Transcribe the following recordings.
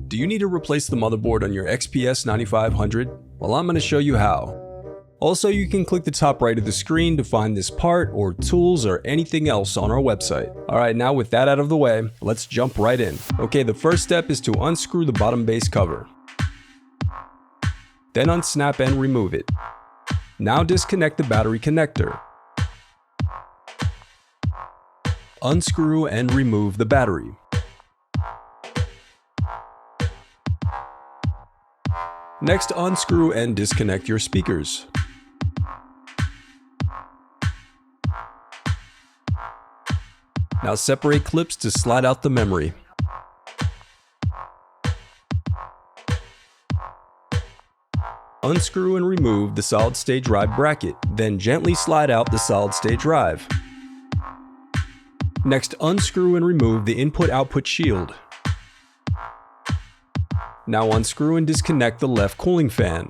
Do you need to replace the motherboard on your XPS 9500? Well, I'm going to show you how. Also, you can click the top right of the screen to find this part or tools or anything else on our website. Alright, now with that out of the way, let's jump right in. Okay, the first step is to unscrew the bottom base cover. Then unsnap and remove it. Now disconnect the battery connector. Unscrew and remove the battery. Next, unscrew and disconnect your speakers. Now separate clips to slide out the memory. Unscrew and remove the solid-state drive bracket, then gently slide out the solid-state drive. Next, unscrew and remove the input-output shield. Now unscrew and disconnect the left cooling fan.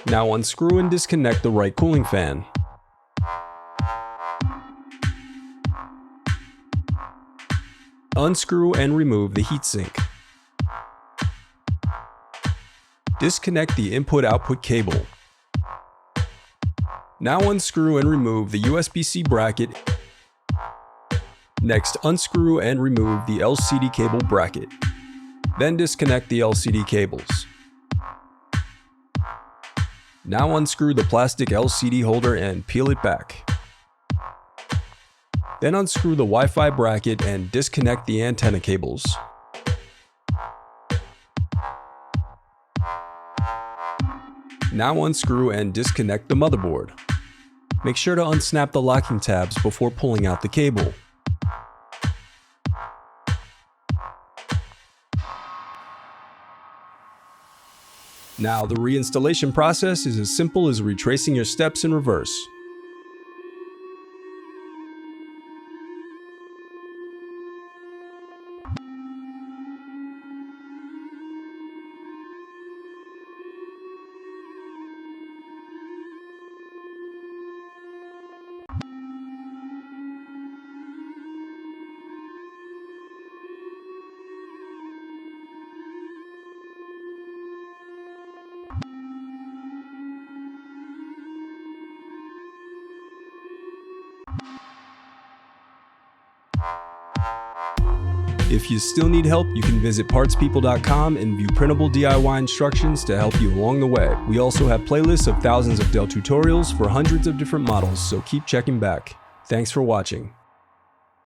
Now unscrew and disconnect the right cooling fan. Unscrew and remove the heatsink. Disconnect the input-output cable. Now unscrew and remove the USB-C bracket. Next, unscrew and remove the LCD cable bracket. Then disconnect the LCD cables. Now unscrew the plastic LCD holder and peel it back. Then unscrew the Wi-Fi bracket and disconnect the antenna cables. Now unscrew and disconnect the motherboard. Make sure to unsnap the locking tabs before pulling out the cable. Now, the reinstallation process is as simple as retracing your steps in reverse. If you still need help, you can visit partspeople.com and view printable DIY instructions to help you along the way. We also have playlists of thousands of Dell tutorials for hundreds of different models, so keep checking back. Thanks for watching.